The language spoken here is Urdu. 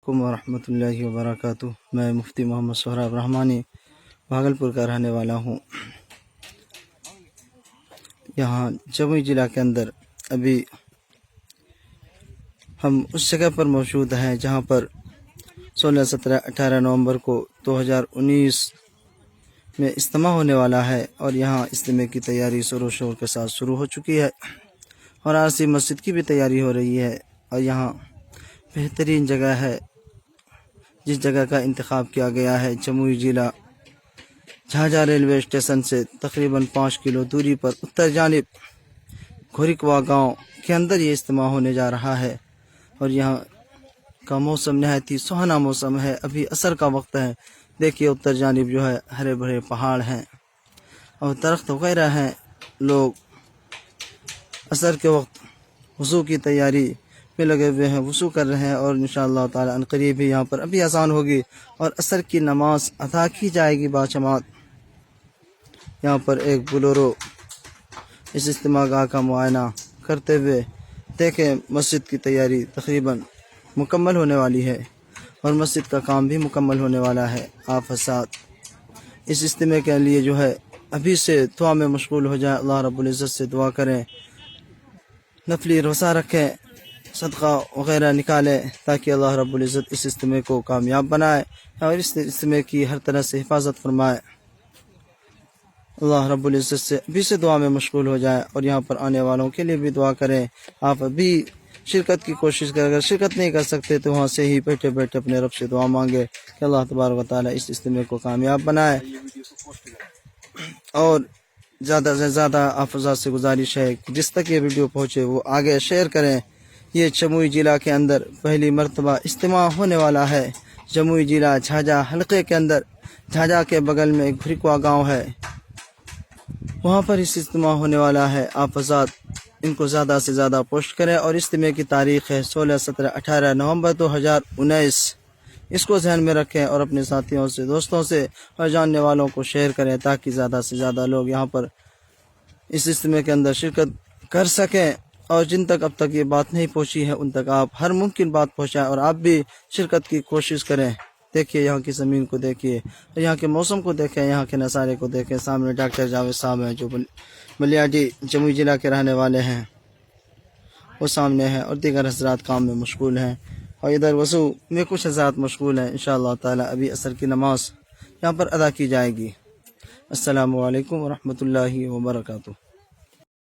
علیکم ورحمۃ اللہ وبرکاتہ۔ میں مفتی محمد سہراب رحمانی بھاگلپور کا رہنے والا ہوں۔ یہاں جموئی ضلع کے اندر ابھی ہم اس جگہ پر موجود ہیں جہاں پر 16، 17، 18 نومبر کو 2019 میں اجتماع ہونے والا ہے، اور یہاں اجتماع کی تیاری زور و شور کے ساتھ شروع ہو چکی ہے، اور عارضی مسجد کی بھی تیاری ہو رہی ہے۔ اور یہاں بہترین جگہ ہے جس جگہ کا انتخاب کیا گیا ہے، جموئی ضلع جھاجھا ریلوے اسٹیشن سے تقریباً 5 کلو دوری پر اتر جانب گھورکوا گاؤں کے اندر یہ اجتماع ہونے جا رہا ہے۔ اور یہاں کا موسم نہایت ہی سہانا موسم ہے، ابھی عصر کا وقت ہے۔ دیکھیے اتر جانب جو ہے ہرے بھرے پہاڑ ہیں اور درخت وغیرہ ہیں۔ لوگ عصر کے وقت وضو کی تیاری میں لگے ہوئے ہیں، وضو کر رہے ہیں، اور انشاءاللہ تعالی ان قریب ہی یہاں پر ابھی اذان ہوگی اور عصر کی نماز ادا کی جائے گی باجماعت۔ یہاں پر ایک بلورو اس اجتماع گاہ کا معائنہ کرتے ہوئے دیکھیں مسجد کی تیاری تقریباً مکمل ہونے والی ہے، اور مسجد کا کام بھی مکمل ہونے والا ہے۔ آپ حضرات اس اجتماع کے لیے جو ہے ابھی سے دعا میں مشغول ہو جائیں، اللہ رب العزت سے دعا کریں، نفلی روزہ رکھیں، صدقہ وغیرہ نکالیں، تاکہ اللہ رب العزت اس اجتماع کو کامیاب بنائے اور اس اجتماع کی ہر طرح سے حفاظت فرمائے۔ اللہ رب العزت سے ابھی سے دعا میں مشغول ہو جائے، اور یہاں پر آنے والوں کے لیے بھی دعا کریں۔ آپ ابھی شرکت کی کوشش کریں، اگر شرکت نہیں کر سکتے تو وہاں سے ہی بیٹھے بیٹھے اپنے رب سے دعا مانگے کہ اللہ تبارک و تعالی اس اجتماع کو کامیاب بنائے۔ اور زیادہ سے زیادہ آپ حضرات سے گزارش ہے کہ جس تک یہ ویڈیو پہنچے وہ آگے شیئر کریں۔ یہ جموئی ضلع کے اندر پہلی مرتبہ اجتماع ہونے والا ہے، جموئی ضلع جھاجھا حلقے کے اندر۔ جھاجھا کے بغل میں ایک گھورکوا گاؤں ہے، وہاں پر اس اجتماع ہونے والا ہے۔ آپ حضرات ان کو زیادہ سے زیادہ پوسٹ کریں، اور اجتماع کی تاریخ ہے 16، 17، 18 نومبر 2019۔ اس کو ذہن میں رکھیں اور اپنے ساتھیوں سے، دوستوں سے اور جاننے والوں کو شیئر کریں، تاکہ زیادہ سے زیادہ لوگ یہاں پر اس اجتماع کے اندر شرکت کر سکیں۔ اور جن تک اب تک یہ بات نہیں پہنچی ہے ان تک آپ ہر ممکن بات پہنچائیں، اور آپ بھی شرکت کی کوشش کریں۔ دیکھیے یہاں کی زمین کو دیکھیے، یہاں کے موسم کو دیکھیں، یہاں کے نظارے کو دیکھیں۔ سامنے ڈاکٹر جاوید صاحب ہیں جو بلیاڈی جموئی ضلع کے رہنے والے ہیں، وہ سامنے ہیں، اور دیگر حضرات کام میں مشغول ہیں، اور ادھر وضو میں کچھ حضرات مشغول ہیں۔ انشاءاللہ تعالی ابھی عصر کی نماز یہاں پر ادا کی جائے گی۔ السلام علیکم ورحمۃ اللہ وبرکاتہ۔